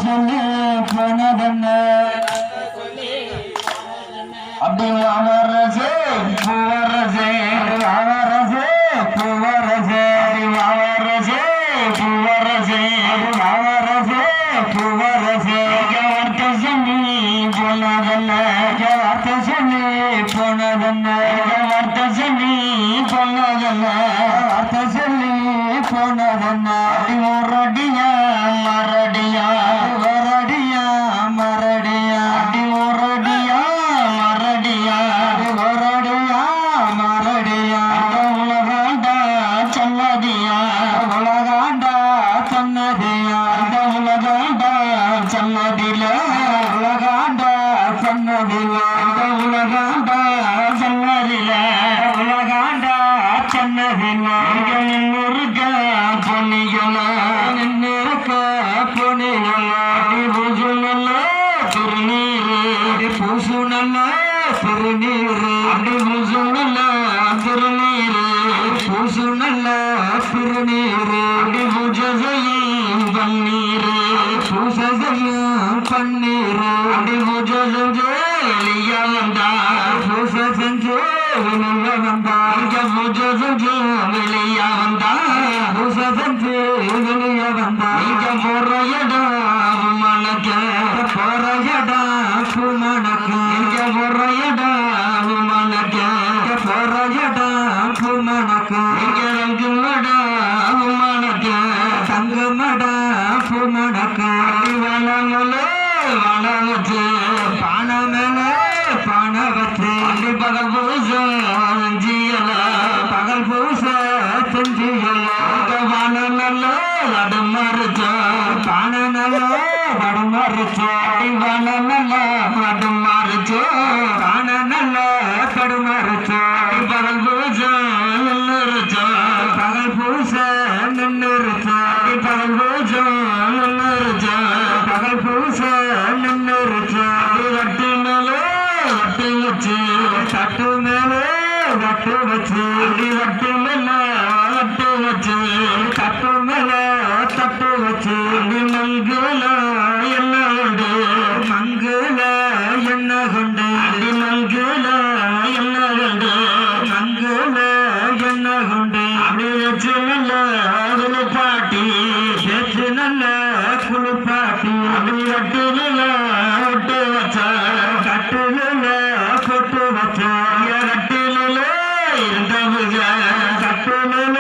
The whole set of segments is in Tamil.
சொல்லி போனதென்ன அப்படி வாவரசே பூவரசே வாவரசே பூவரசே வாவரசே பூவரசே வாவரசே பூவரசே வார்த்தை சொல்லி போனதென்ன வார்த்தை சொல்லி போனதென்ன வார்த்தை சொல்லி போனதென்ன வார்த்தை சொல்லி போனதென்ன மரடியா மரடியா மரடியா மரடியா அடி மரடியா மரடியா மரடியா மரடியா உலகாண்டா சொன்னதியா உலகாண்டா சொன்னதியா உலகாண்டா சொன்னதில உலகாண்டா சொன்னதில உலகாண்டா சொன்னதில உலகாண்டா சொன்னதில நின்னுருக்க பொன்னியல நின்னுருக்க பொன்னியல பூசு நல்ல திருநீரு பூசு நல்ல திருநீரு அப்படி பூசு நல்ல திருநீரு பூசு நல்ல திருநீரு அப்படி பூஜை செய்யும் பன்னீரு பூசை செய்யும் பன்னீரு அப்படி பூஜை செஞ்சு வெளியா வந்தா பூசை செஞ்சு வெளியா வந்தா பூஜை செஞ்சு வெளியா வந்தா பூசை செஞ்சு வெளியா வந்தா இங்க போற இடம் மனக்க போற இடம் மனக்க இங்க போற இடம் மனக்க போற இடம் மனக்க இங்க ரெண்டு மடம் மனக்க தங்க மடம் மனக்க வளமல வள வச்சு பானை மேல பானை வச்சு பகல் பூசம் ஜியல பகல் பூச செஞ்சியல பானை நல்ல வடமறுச்சோ பானை நல்ல வடமறுச்சோ பானை நல்ல வடமறுச்சோ பானை நல்ல படுமறுச்சோ பகல் பூசம் நின்றுச்சோ பகல் பூச நின்றுச்சோ பகல் பூசம் நின்றுச்சோ பகல் பூச நின்றுச்சோ வட்டு மேலே வட்டு வச்சு தட்டு மேலே வட்டு வச்சு வட்டு மேலே வட்டு வச்சு தட்டு மேலே தட்டு வச்சு மங்குல என்ன கொண்டு மங்குல என்ன கொண்டு மங்குல என்ன கொண்டு மங்குல என்ன கொண்டு அப்படி வச்சு நல்ல குளிப்பாட்டி பேச்சு நல்ல குளிப்பாட்டி அப்படி வட்டுல விட்டு வச்ச கட்டுல பொட்டு வச்ச கட்டுல இருந்தவுக கட்டுல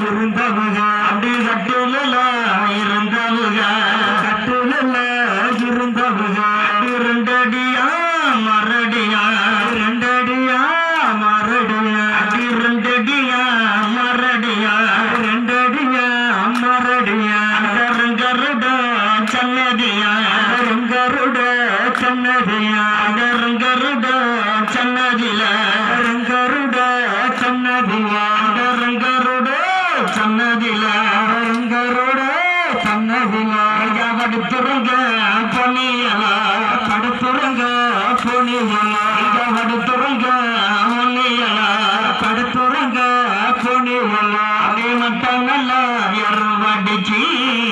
இருந்தவுக அப்படி கட்டுல இருந்தவுக கட்டுல இருந்தவுக ரெண்டடியா மரடியா ரெண்டடியா மரடியா அப்படி ரெண்டடியா மரடியா ரெண்டடியா மரடியா கருங்கருட சன்னதியா கருங்கருட சன்னதியா கருங்கருட சன்னதில கருங்கருட சன்னதியா கருங்கருட சன்னதில கருங்கருட சன்னதில படுத்துருங்க பொன்னியல படுத்துருங்க பொன்னியல படுத்துருங்க பொன்னியல படுத்துருங்க பொன்னியல அதே மட்டும் நல்ல எருவடிச்சு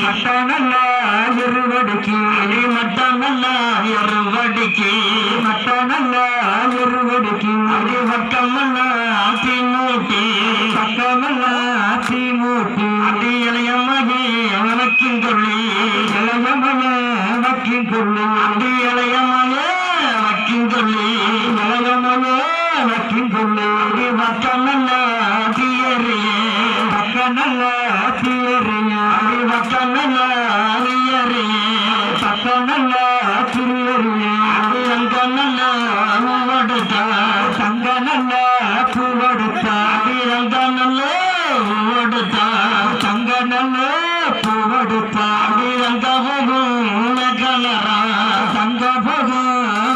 மட்டும் நல்ல எருவடிக்கு அதே மட்டும் நல்ல எருவடிக்கு மட்டும் நல்ல எருவடிக்கு அதே பக்கம் நல்ல தீமூட்டி பக்கம் நல்ல தீமூட்டி அதே இளையமகி வணக்கின் கொள்ளி இளையமக வக்கின் கொள்ளி அதே இளையமக வக்கின் கொள்ளி இளையமக வக்கின் கொள்ளி அதே பக்கம் நல்ல தீயறியே பக்கம் நல்ல தீயறியே அதே பக்கம் நல்ல தீயறியே பக்கம் நல்ல தீயறியே அதே அங்க நல்ல பூவடுத்த தங்க நல்ல பூவடுத்த அதே அங்க நல்ல பூவடுத்த தங்க நல்ல பூவடுத்த அதே அங்க போகும் மகனரா தங்க போகும்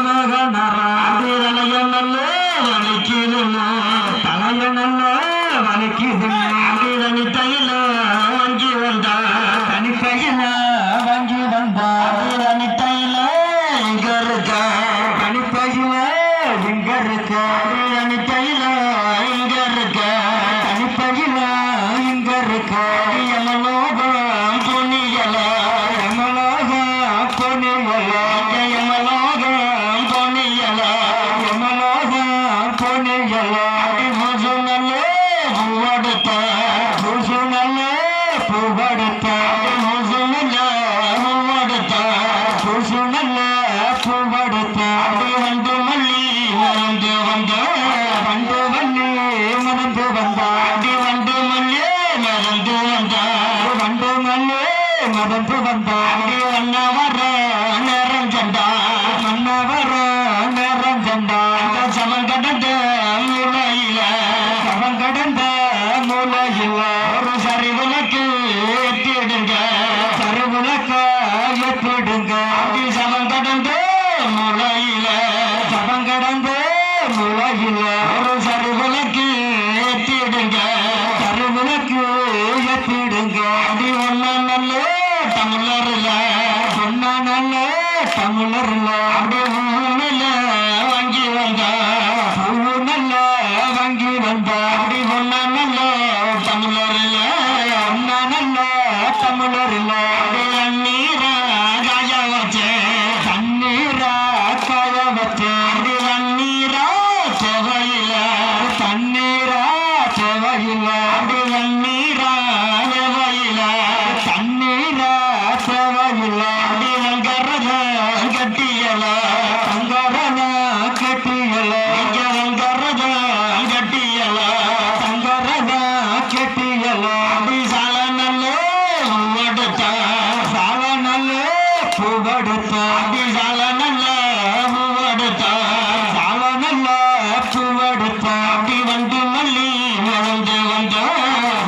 மகனரா அதே தலைய நல்ல வலிக்குது தலைய நல்ல வலிக்குது அதே தனித்தையில வங்கி வந்தா தனிப்பையில வங்கி வந்தா அதே தனித்தையில இங்க இருக்க தனிப்பையில இங்க இருக்க அதே தனித்தையில இங்க இருக்க தனிப்பையில இங்க இருக்க எமலோகம் பொன்னியல வண்டு மல்லி மதந்து வந்தான் வண்ண வர நேரம் சண்டா மன்ன வர நேரம் சண்டா சமன் கடந்த மூலையில சமன் கடந்த மூலையில ஒரு சரி விளக்கு எத்திடுங்க சரி விளக்க எத்திடுங்க சமன் கடந்த மூலையில சமன் கடந்த மூலையில ஒரு சரி விளக்கு எத்திடுங்க சரி விளக்கு எத்திடுங்க அப்படி ஒன்னா நல்ல தமிழர்ல சொன்னா நல்ல தமிழர்ல அப்படி நல்ல வாங்கி வந்தா நல்ல வாங்கி வந்தா அப்படி ஒன்னா நல்ல தமிழர்ல ஒன்னா நல்ல தமிழர்ல தண்ணீரா காய வச்சே தண்ணீரா காய வச்சே அப்படி தண்ணீரா செவையில தண்ணீரா செவையில அப்படி தண்ணீரா செவையில தண்ணீரா செவையில அப்படி வெங்கரத கட்டியல வெங்கரத கட்டியல வெங்கரத கட்டியல வெங்கரத கட்டியல அப்படி சால நல்ல பூவெடுத்த சால நல்ல பூவெடுத்த அப்படி சால நல்ல பூவெடுத்த சால நல்ல பூவெடுத்த அப்படி வண்டு மல்லி மறந்து வந்த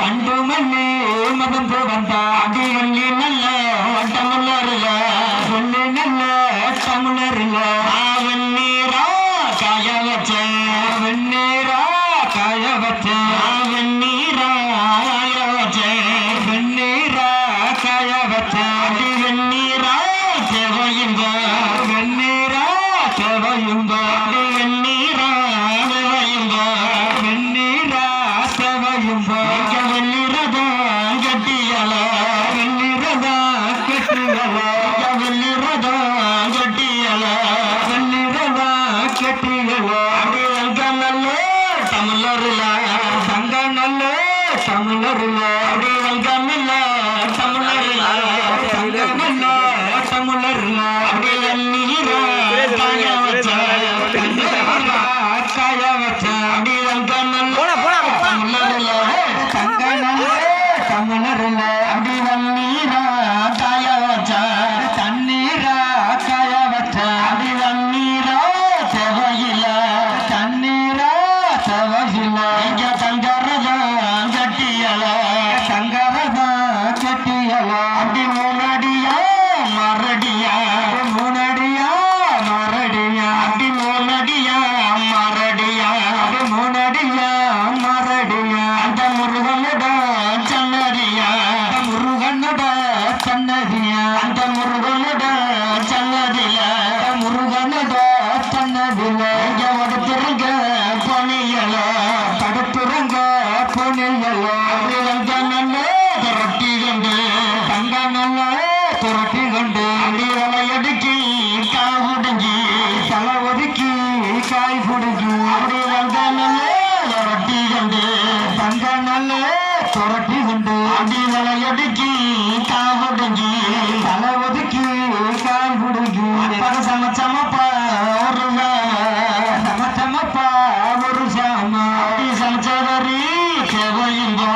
வண்டு மல்லி மறந்து வந்த அப்படி வள்ளி நல்ல தமிழர்ல வள்ளி நல்ல தமிழர்ல வெண்ணீரா காய வச்ச வெண்ணீரா காய வச்ச வெண்ணீரா காய வச்ச வெண்ணீரா காய வச்ச அப்படி வெண்ணீரா செவையுங்க வெண்ணீரா செவையுங்க அப்படி வெண்ணீரா செவையுங்க வெண்ணீரா செவையுங்க வெள்ளிரதம் கட்டியல வெள்ளிரதம் கட்டியல வெள்ளிரதம் கட்டியல வெள்ளிரதம் கட்டியல அப்படி தங்க நல்ல தமிழர்ல தங்க நல்ல தமிழர்ல அப்படி தங்க நல்ல தமிழர்ல தங்க நல்ல தமிழர்ல அப்படி வெண்ணீரா காய வச்ச காய வச்ச அப்படி தங்க நல்ல தமிழர்ல தங்க நல்ல தமிழர்ல அப்படி வெண்ணீரா காய வச்ச தண்ணீரா காய வச்ச அப்படி தண்ணீரா செவையில தண்ணீரா செவையில இங்க தங்கரத கட்டியல தங்கரத கட்டியல அப்படி முன்னாடியா மரடியா முன்னாடியா மரடியா அப்படி முன்னாடியா மரடியா அப்படி முன்னாடியா மரடியா அந்த முருகனோட சன்னதியா முருகனோட சன்னதியா அந்த முருகனோட சன்னதில முருகனோட சன்னதில இங்க படுத்துருங்க பொனியல படுத்துருங்க பொனியல அப்படி தங்க நல்ல துரட்டி கொண்டு தங்க நல்ல துரட்டி கொண்டு அப்படி வலையடிக்கி காய் புடுங்கி தலை ஒதுக்கி காய் புடுங்கி அப்படி தங்க நல்ல துரட்டி கொண்டு தங்க நல்ல துரட்டி கொண்டு அப்படி வலையடிக்கி காய் புடுங்கி தலை ஒதுக்கி காய் புடுங்கி சமச்சமப்பா ஒரு சமச்சமப்பா ஒரு சாம அப்படி சமச்சகரி செவையும்போ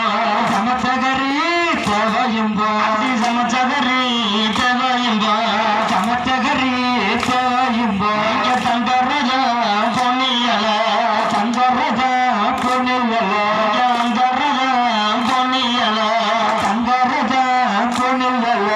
சமச்சகரி செவையும்போ அப்படி சமச்சகரி செவையும்போ சமச்சகரி செவையும்போ தங்கரத பொன்னியல தங்கரத பொன்னியல தங்கரத பொன்னியல தங்கரத பொன்னியல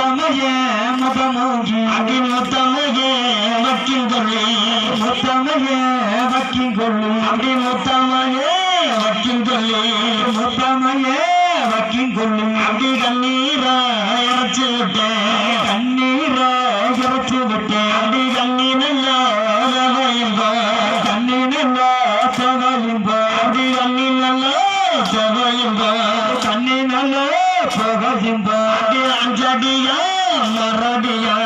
முத்தமையே முகமூகி அடி முத்தமையே வக்கின் கொள்ளி முத்தமையே வக்கின் கொள்ளி அப்படி முத்தமையே வக்கின் கொள்ளி முத்தமையே வக்கின் கொள்ளி அப்படி கண்ணீரா இறைச்சி விட்டேன் கண்ணீரா இறைச்சி விட்டேன் அப்படி கண்ணீரா கண்ணீரா சகையும்பா அப்படி கண்ணீரா சகையும்பா கண்ணீரா சகையும்பா அப்படி அஞ்சடியா மரடியா